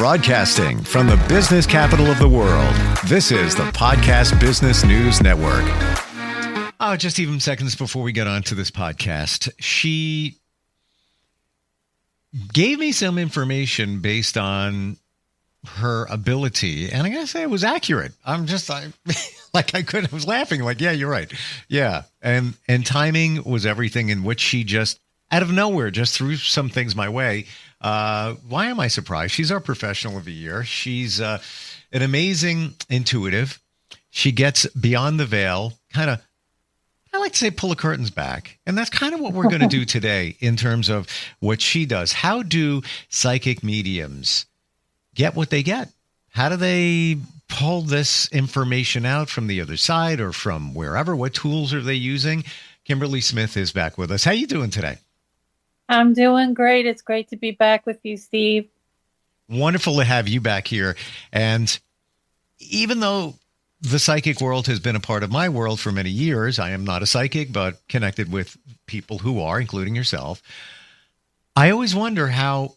Broadcasting from the business capital of the world, this is the Podcast Business News Network. Oh, just even seconds before we get on to this podcast, she gave me some information based on her ability, and I gotta say it was accurate. I was laughing, like, yeah, you're right. Yeah. And timing was everything, in which she just out of nowhere just threw some things my way. Why am I surprised? She's our professional of the year. She's an amazing intuitive. She gets beyond the veil, kind of, I like to say, pull the curtains back. And that's kind of what we're going to do today in terms of what she does. How do psychic mediums get what they get? How do they pull this information out from the other side or from wherever? What tools are they using? Kimberly Smith is back with us. How you doing today? I'm doing great. It's great to be back with you, Steve. Wonderful to have you back here. And even though the psychic world has been a part of my world for many years, I am not a psychic, but connected with people who are, including yourself. I always wonder how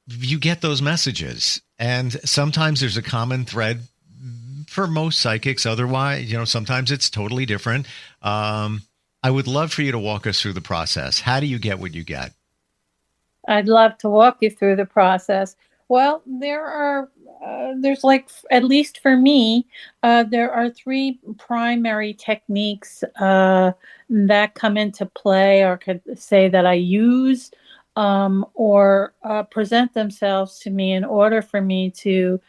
you get those messages. And sometimes there's a common thread for most psychics. Otherwise, sometimes it's totally different. I would love for you to walk us through the process. How do you get what you get? I'd love to walk you through the process. Well, there's like, at least for me, there are three primary techniques that come into play, or could say that I use or present themselves to me in order for me to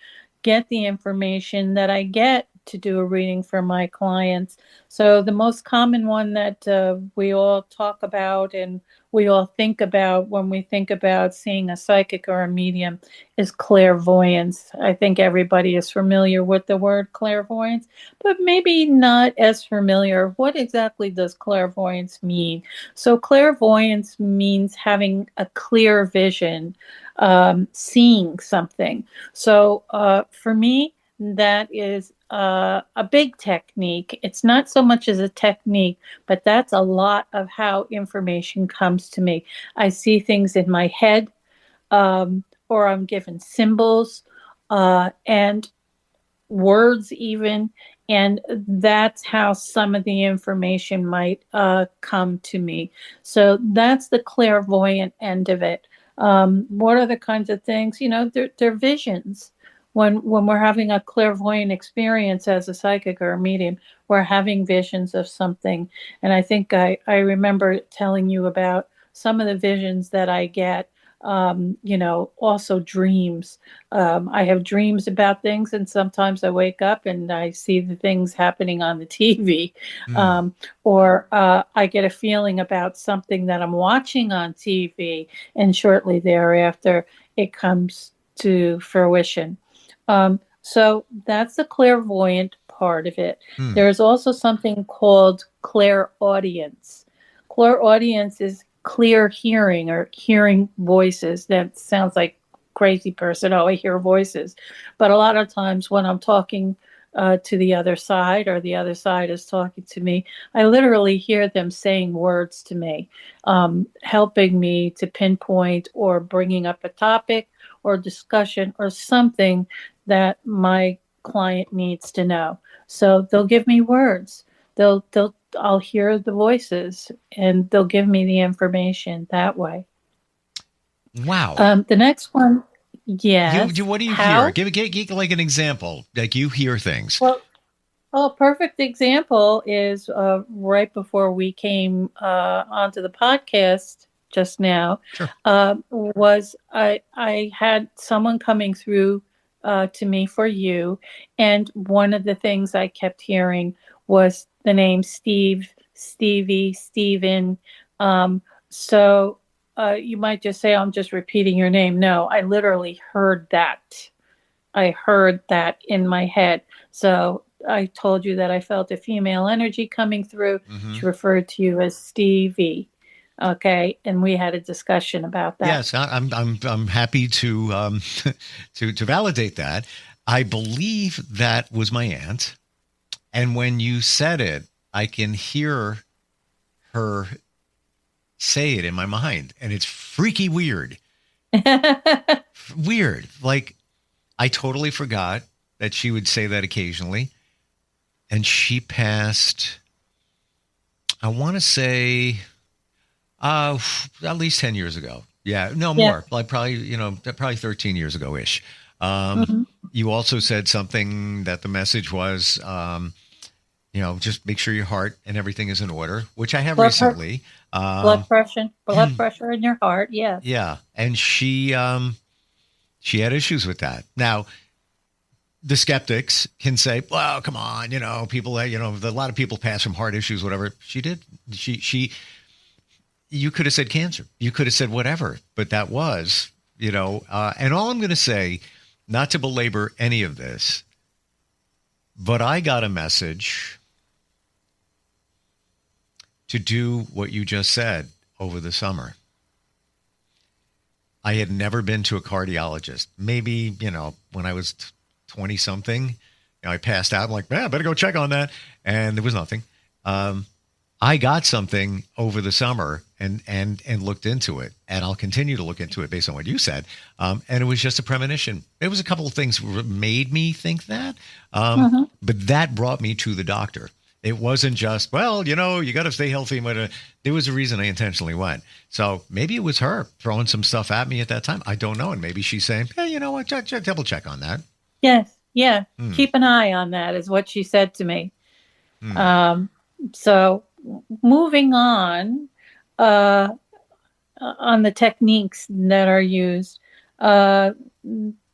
get the information that I get to do a reading for my clients. So the most common one that we all talk about and we all think about when we think about seeing a psychic or a medium is clairvoyance. I think everybody is familiar with the word clairvoyance, but maybe not as familiar. What exactly does clairvoyance mean? So clairvoyance means having a clear vision, seeing something. So for me, that is a big technique. It's not so much as a technique, but that's a lot of how information comes to me. I see things in my head, or I'm given symbols and words even, and that's how some of the information might come to me. So that's the clairvoyant end of it. What are the kinds of things? They're visions. When we're having a clairvoyant experience as a psychic or a medium, we're having visions of something. And I think I remember telling you about some of the visions that I get, also dreams. I have dreams about things, and sometimes I wake up and I see the things happening on the TV. Or I get a feeling about something that I'm watching on TV, and shortly thereafter, it comes to fruition. So that's the clairvoyant part of it. There's also something called clairaudience. Clairaudience is clear hearing, or hearing voices. That sounds like crazy person. Oh, I hear voices. But a lot of times when I'm talking to the other side, or the other side is talking to me, I literally hear them saying words to me, helping me to pinpoint or bringing up a topic or discussion or something that my client needs to know. So they'll give me words. I'll hear the voices, and they'll give me the information that way. Wow. The next one, yes. What do you hear? Give like an example. Like, you hear things. Well, a perfect example is right before we came onto the podcast just now. Sure. Was I had someone coming through to me for you, and one of the things I kept hearing was the name Steve, Stevie, Steven. So you might just say, I'm just repeating your name. No, I literally heard that. I heard that in my head. So I told you that I felt a female energy coming through. She referred to you as Stevie. Okay, and we had a discussion about that. Yes, I'm happy to to validate that. I believe that was my aunt, and when you said it, I can hear her say it in my mind, and it's freaky weird. Weird, like I totally forgot that she would say that occasionally. And she passed, I want to say, at least 10 years ago. Yeah, no Yeah. more. Like probably 13 years ago ish. Hmm. You also said something that the message was, just make sure your heart and everything is in order, which I have Blood, per- recently. blood pressure in your heart. Yes. Yeah, and she had issues with that. Now, the skeptics can say, "Well, come on, people, a lot of people pass from heart issues, whatever." She did. You could have said cancer. You could have said whatever, but that was, and all I'm going to say, not to belabor any of this, but I got a message to do what you just said over the summer. I had never been to a cardiologist. Maybe, when I was 20 something, I passed out. I'm like, man, I better go check on that. And there was nothing. I got something over the summer and looked into it. And I'll continue to look into it based on what you said. And it was just a premonition. It was a couple of things made me think that. But that brought me to the doctor. It wasn't just, well, you got to stay healthy. There was a reason I intentionally went. So maybe it was her throwing some stuff at me at that time. I don't know. And maybe she's saying, hey, you know what? Double check on that. Yes. Yeah. Keep an eye on that is what she said to me. So moving on the techniques that are used. The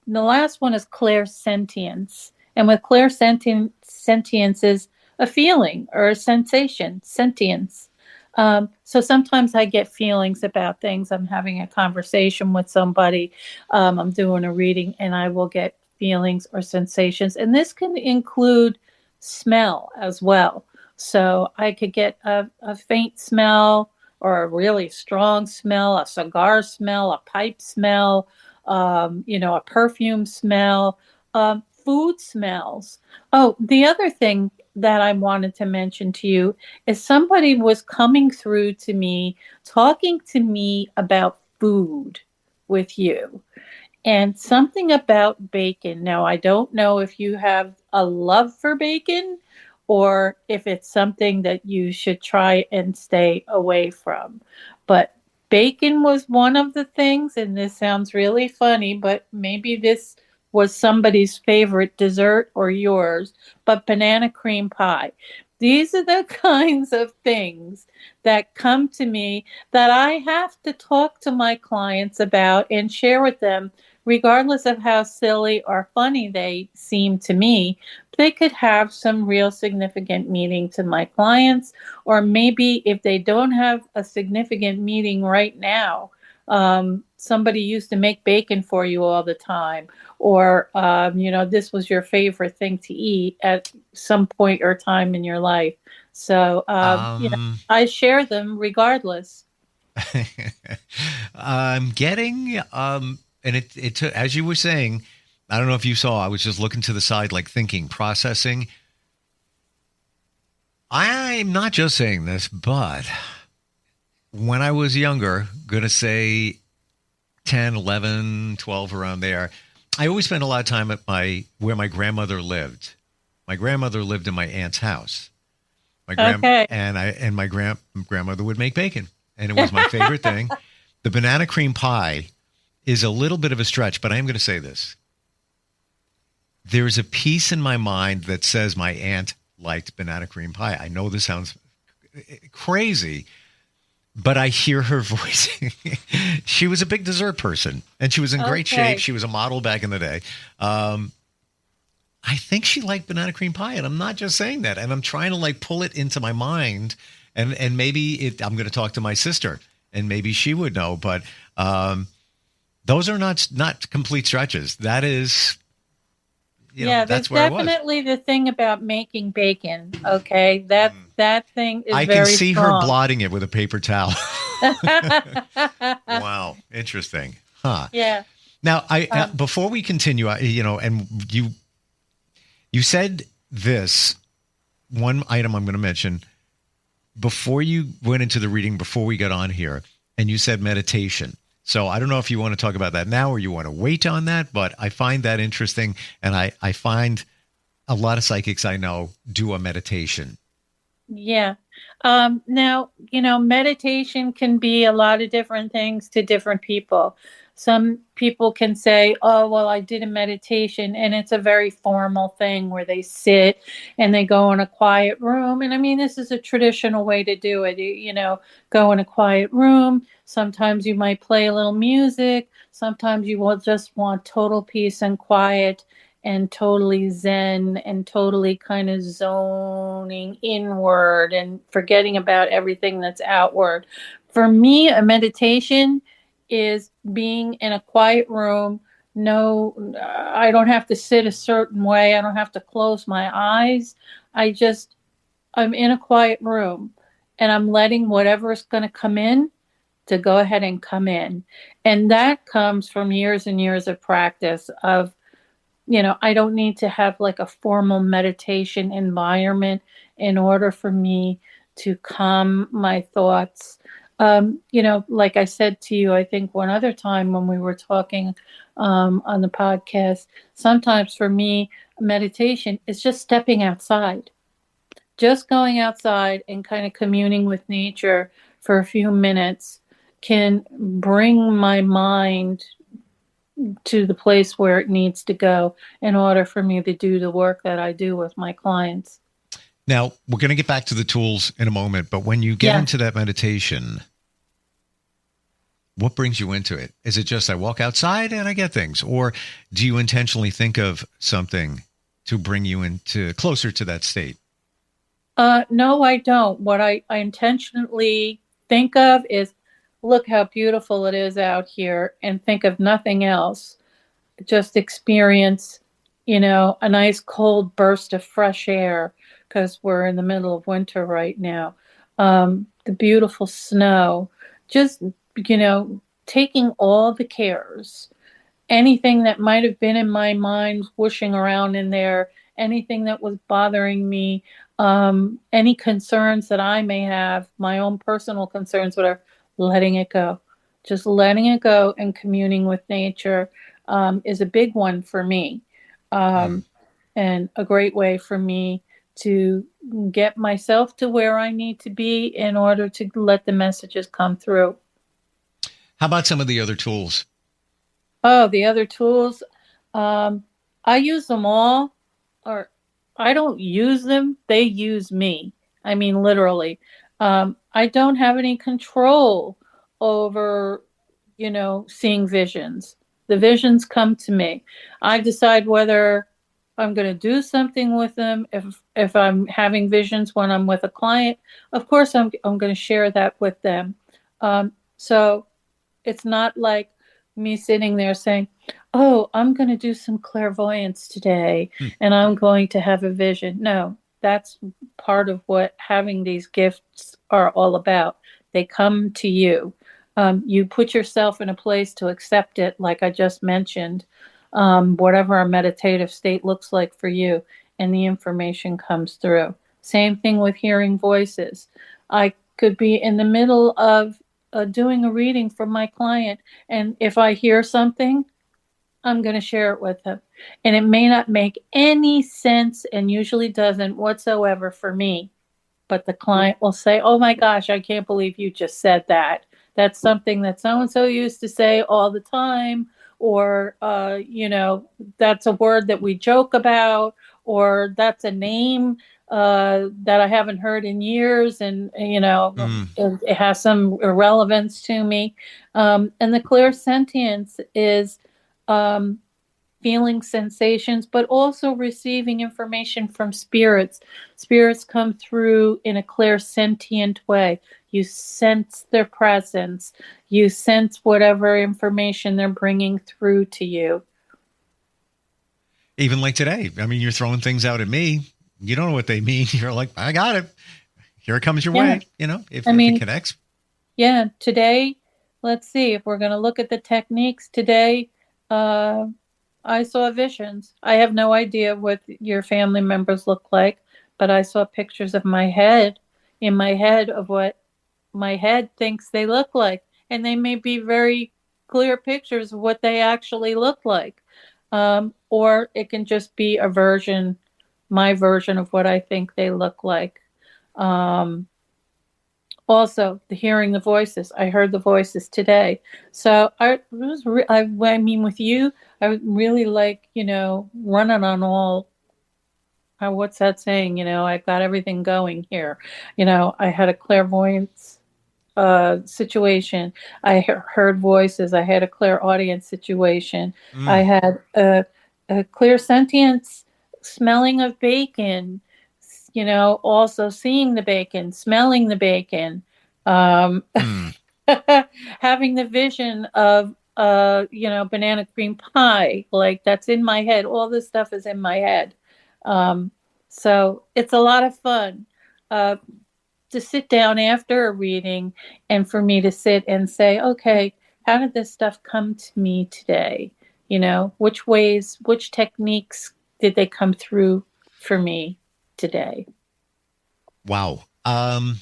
last one is clairsentience. And with clairsentience is a feeling or a sensation, sentience. So sometimes I get feelings about things. I'm having a conversation with somebody. I'm doing a reading and I will get feelings or sensations. And this can include smell as well. So I could get a faint smell or a really strong smell, a cigar smell, a pipe smell, a perfume smell, food smells. Oh, the other thing that I wanted to mention to you is somebody was coming through to me, talking to me about food with you and something about bacon. Now, I don't know if you have a love for bacon or if it's something that you should try and stay away from. But bacon was one of the things, and this sounds really funny, but maybe this was somebody's favorite dessert or yours, but banana cream pie. These are the kinds of things that come to me that I have to talk to my clients about and share with them, regardless of how silly or funny they seem to me. They could have some real significant meaning to my clients, or maybe if they don't have a significant meaning right now, somebody used to make bacon for you all the time, or this was your favorite thing to eat at some point or time in your life. So I share them regardless. I'm getting and it as you were saying, I don't know if you saw, I was just looking to the side, like thinking, processing. I'm not just saying this, but when I was younger, going to say 10, 11, 12, around there, I always spent a lot of time at where my grandmother lived. My grandmother lived in my aunt's house. My grandmother would make bacon, and it was my favorite thing. The banana cream pie is a little bit of a stretch, but I am going to say this. There's a piece in my mind that says my aunt liked banana cream pie. I know this sounds crazy, but I hear her voice. She was a big dessert person, and she was in great shape. She was a model back in the day. I think she liked banana cream pie, and I'm not just saying that. And I'm trying to pull it into my mind, and maybe I'm going to talk to my sister, and maybe she would know. But those are not complete stretches. That is. That's where definitely the thing about making bacon. Okay, that thing is. I can very see strong. her blotting it with a paper towel. Wow, interesting, huh? Yeah. Now, before we continue, and you said this one item I'm going to mention before you went into the reading. Before we got on here, and you said meditation. So I don't know if you want to talk about that now or you want to wait on that, but I find that interesting. And I find a lot of psychics I know do a meditation. Yeah. Now, meditation can be a lot of different things to different people. Some people can say, oh, well, I did a meditation, and it's a very formal thing where they sit and they go in a quiet room. And I mean, this is a traditional way to do it. Go in a quiet room. Sometimes you might play a little music. Sometimes you will just want total peace and quiet and totally zen and totally kind of zoning inward and forgetting about everything that's outward. For me, a meditation is being in a quiet room. No, I don't have to sit a certain way. I don't have to close my eyes. I'm in a quiet room and I'm letting whatever is going to come in to go ahead and come in. And that comes from years and years of practice of, I don't need to have like a formal meditation environment in order for me to calm my thoughts. Like I said to you, I think one other time when we were talking on the podcast, sometimes for me, meditation is just stepping outside, just going outside and kind of communing with nature for a few minutes can bring my mind to the place where it needs to go in order for me to do the work that I do with my clients. Now, we're going to get back to the tools in a moment, but when you get into that meditation, what brings you into it? Is it just I walk outside and I get things? Or do you intentionally think of something to bring you into closer to that state? No, I don't. What I intentionally think of is, look how beautiful it is out here, and think of nothing else. Just experience, a nice cold burst of fresh air because we're in the middle of winter right now. The beautiful snow, just, taking all the cares, anything that might have been in my mind, whooshing around in there, anything that was bothering me, any concerns that I may have, my own personal concerns, whatever, letting it go. Just letting it go and communing with nature is a big one for me, and a great way for me to get myself to where I need to be in order to let the messages come through. How about some of the other tools? Oh, the other tools, I use them all, or I don't use them. They use me. I mean, literally. I don't have any control over, seeing visions. The visions come to me. I decide whether I'm going to do something with them. If I'm having visions when I'm with a client, of course I'm going to share that with them. So it's not like me sitting there saying, oh, I'm going to do some clairvoyance today and I'm going to have a vision. No, that's part of what having these gifts are all about. They come to you. You put yourself in a place to accept it, like I just mentioned, whatever a meditative state looks like for you, and the information comes through. Same thing with hearing voices. I could be in the middle of doing a reading for my client, and if I hear something, I'm going to share it with them. And it may not make any sense, and usually doesn't whatsoever for me, but the client will say, oh my gosh, I can't believe you just said that. That's something that so-and-so used to say all the time, or, that's a word that we joke about, or that's a name that I haven't heard in years, and, it has some relevance to me. And the clairsentience is feeling sensations, but also receiving information from spirits. Spirits come through in a clairsentient way. You sense their presence. You sense whatever information they're bringing through to you. Even like today, I mean, you're throwing things out at me. You don't know what they mean. You're like, I got it. Here it comes your way. If it connects. Yeah. Today, let's see if we're going to look at the techniques today. I saw visions. I have no idea what your family members look like, but I saw pictures of my head of what my head thinks they look like. And they may be very clear pictures of what they actually look like. Or it can just be a version, my version of what I think they look like. Also, hearing the voices. I heard the voices today. So I mean, with you, I would really like, running on all, what's that saying? I got everything going here. I had a clairvoyance situation. I heard voices. I had a clairaudience situation. I had a clear sentience, smelling of bacon, also seeing the bacon, smelling the bacon, having the vision of, banana cream pie, like that's in my head. All this stuff is in my head. So it's a lot of fun to sit down after a reading and for me to sit and say, okay, how did this stuff come to me today? Which ways, which techniques did they come through for me today? Wow. I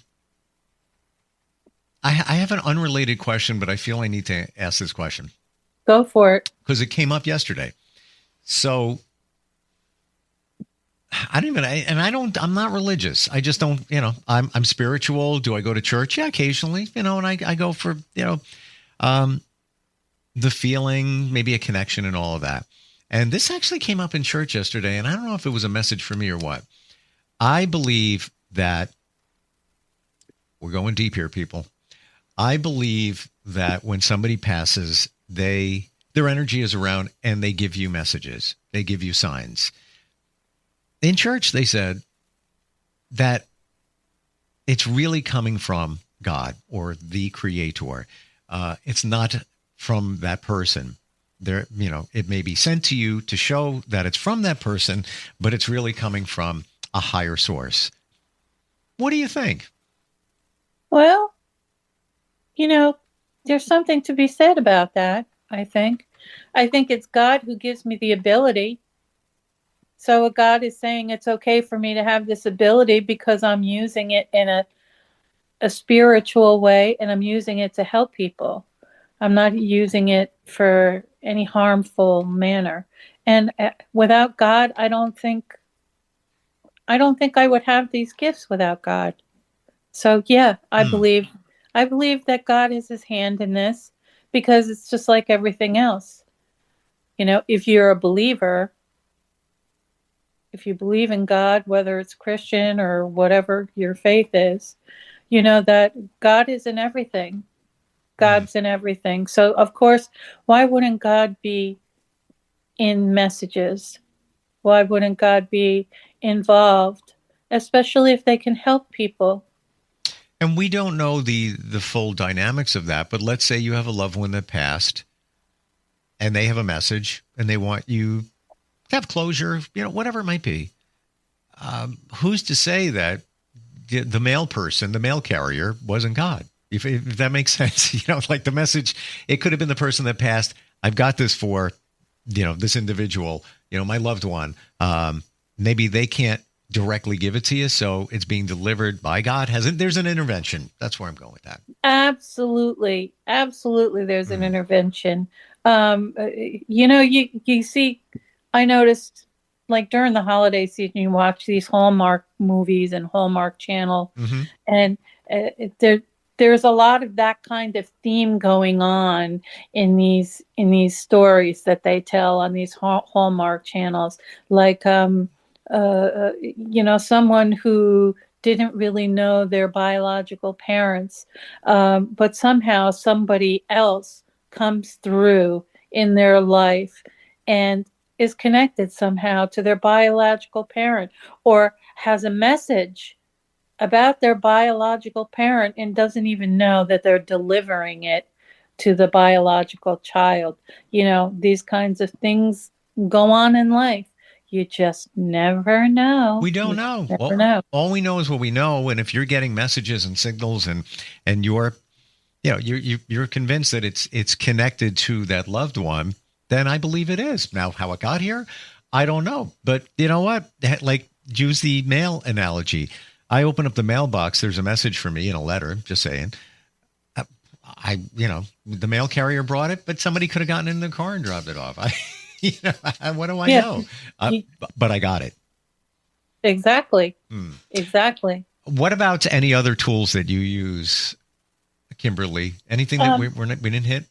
have an unrelated question, but I feel I need to ask this question. Go for it. Because it came up yesterday. So I'm not religious. I just don't, I'm spiritual. Do I go to church? Yeah, occasionally, and I go for, the feeling, maybe a connection and all of that. And this actually came up in church yesterday, and I don't know if it was a message for me or what. I believe that we're going deep here, people. I believe that when somebody passes, their energy is around and they give you messages. They give you signs. In church, they said that it's really coming from God or the creator. It's not from that person. It may be sent to you to show that it's from that person, but it's really coming from a higher source. What do you think? Well, there's something to be said about that, I think. I think it's God who gives me the ability. So God is saying it's okay for me to have this ability because I'm using it in a spiritual way, and I'm using it to help people. I'm not using it for any harmful manner. And without God, I don't think I would have these gifts without God. So yeah, I believe that God has his hand in this, because it's just like everything else. If you're a believer, if you believe in God, whether it's Christian or whatever your faith is, that God is in everything. God's in everything. So of course, why wouldn't God be in messages? Why wouldn't God be involved, especially if they can help people? And we don't know the full dynamics of that, but let's say you have a loved one that passed and they have a message and they want you to have closure, whatever it might be. Who's to say that the mail person, the mail carrier, wasn't God? If that makes sense, like the message, it could have been the person that passed. I've got this for, this individual, my loved one. Maybe they can't directly give it to you, so it's being delivered by God. There's an intervention. That's where I'm going with that. Absolutely. There's an intervention. You see, I noticed, like during the holiday season, you watch these Hallmark movies and Hallmark Channel, and there's a lot of that kind of theme going on in these stories that they tell on these Hallmark channels, like someone who didn't really know their biological parents, but somehow somebody else comes through in their life and is connected somehow to their biological parent, or has a message about their biological parent and doesn't even know that they're delivering it to the biological child. These kinds of things go on in life. You just never know. We don't know. All we know is what we know. And if you're getting messages and signals and you're convinced that it's connected to that loved one, then I believe it is. Now, how it got here, I don't know. But you know what? Like, use the mail analogy. I open up the mailbox. There's a message for me in a letter, just saying. the mail carrier brought it, but somebody could have gotten in the car and dropped it off. What do I Yeah. know? But I got it. Exactly. Exactly. What about any other tools that you use, Kimberly? Anything that we didn't hit?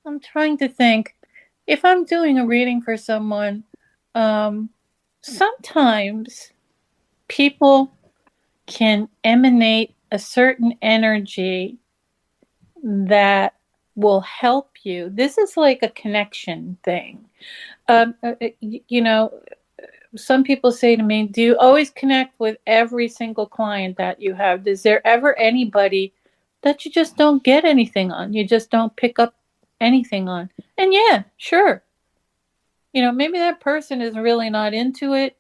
I'm trying to think. If I'm doing a reading for someone, sometimes people can emanate a certain energy that will help you. This is like a connection thing. Some people say to me, do you always connect with every single client that you have? Is there ever anybody that you just don't get anything on? You just don't pick up anything on? And yeah, sure. Maybe that person is really not into it.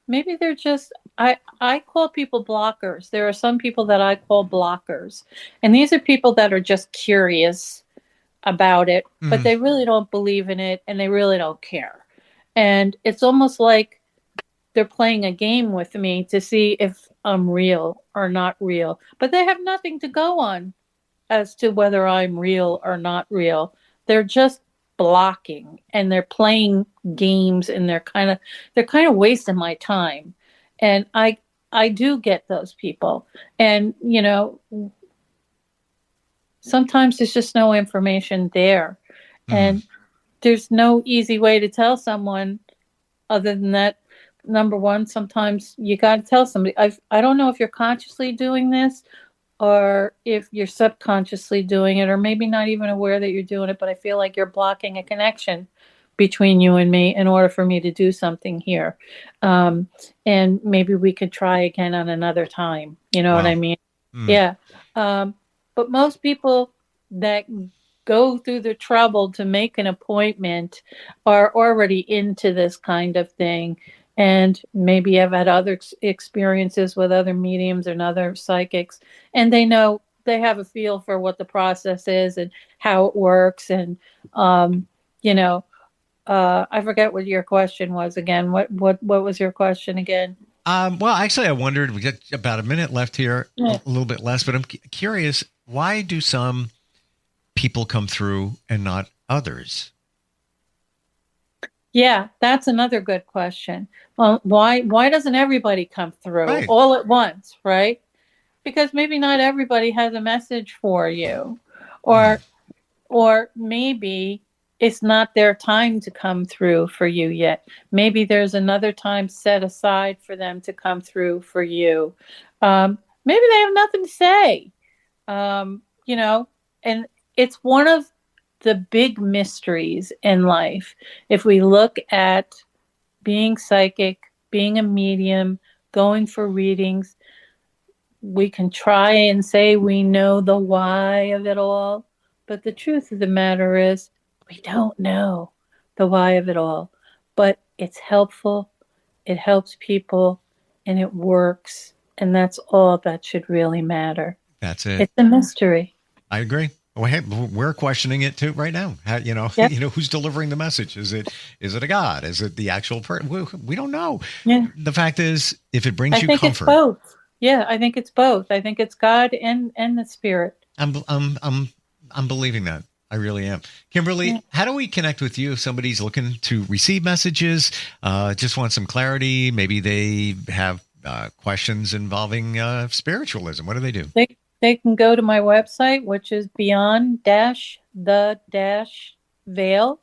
Maybe they're just, I call people blockers. There are some people that I call blockers. And these are people that are just curious about it, but they really don't believe in it and they really don't care. And it's almost like they're playing a game with me to see if I'm real or not real. But they have nothing to go on as to whether I'm real or not real. They're just blocking and they're playing games and they're kind of wasting my time. And I do get those people. And, sometimes there's just no information there. And there's no easy way to tell someone other than that. Number one, sometimes you got to tell somebody. I don't know if you're consciously doing this or if you're subconsciously doing it, or maybe not even aware that you're doing it, but I feel like you're blocking a connection between you and me in order for me to do something here. And maybe we could try again on another time. You know what I mean? Yeah. But most people that go through the trouble to make an appointment are already into this kind of thing. And maybe have had other experiences with other mediums and other psychics. And they know, they have a feel for what the process is and how it works. And, I forget what your question was again. What was your question again? Well, actually, I wondered, we got about a minute left here, a little bit less, but I'm curious, why do some people come through and not others? Yeah, that's another good question. Well, why doesn't everybody come through all at once, right? Because maybe not everybody has a message for you, or maybe it's not their time to come through for you yet. Maybe there's another time set aside for them to come through for you. Maybe they have nothing to say, and it's one of the big mysteries in life. If we look at being psychic, being a medium, going for readings, we can try and say we know the why of it all, but the truth of the matter is we don't know the why of it all. But it's helpful, it helps people, and it works, and that's all that should really matter. That's it. It's a mystery. I agree. Well, hey, we're questioning it too right now. How, who's delivering the message? Is it a God? Is it the actual person? We don't know. Yeah. The fact is, if it brings you comfort, it's both. Yeah, I think it's both. I think it's God and the spirit. I'm believing that. I really am. Kimberly, how do we connect with you if somebody's looking to receive messages, just want some clarity? Maybe they have questions involving spiritualism. What do they do? They can go to my website, which is beyond-the-Vail,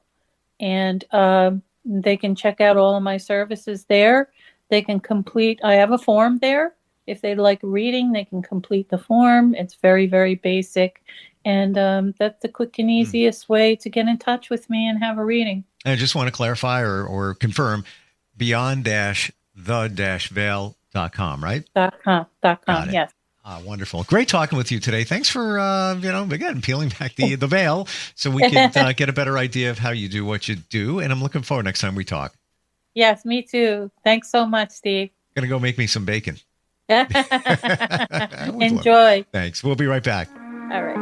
and they can check out all of my services there. They can I have a form there. If they'd like a reading, they can complete the form. It's very, very basic. And that's the quick and easiest way to get in touch with me and have a reading. I just want to clarify or confirm, beyond-the-vail.com, right? .com, yes. Wonderful. Great talking with you today. Thanks for, again, peeling back the veil so we can get a better idea of how you do what you do. And I'm looking forward next time we talk. Yes, me too. Thanks so much, Steve. Going to go make me some bacon. Enjoy. Thanks. We'll be right back. All right.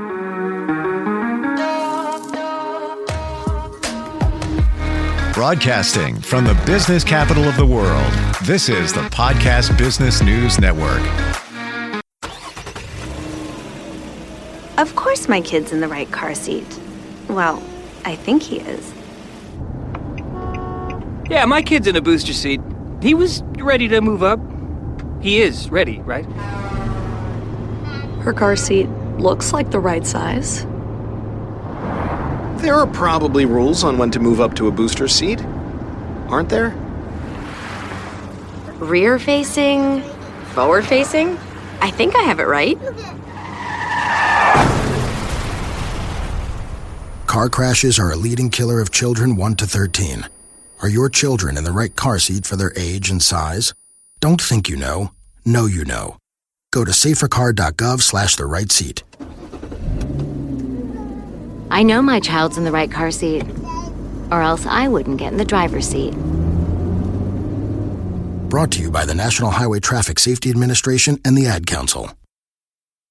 Broadcasting from the business capital of the world, this is the Podcast Business News Network. Of course my kid's in the right car seat. Well, I think he is. Yeah, my kid's in a booster seat. He was ready to move up. He is ready, right? Her car seat looks like the right size. There are probably rules on when to move up to a booster seat, aren't there? Rear facing, forward facing? I think I have it right. Car crashes are a leading killer of children 1 to 13. Are your children in the right car seat for their age and size? Don't think you know you know. Go to safercar.gov/the right seat. I know my child's in the right car seat, or else I wouldn't get in the driver's seat. Brought to you by the National Highway Traffic Safety Administration and the Ad Council.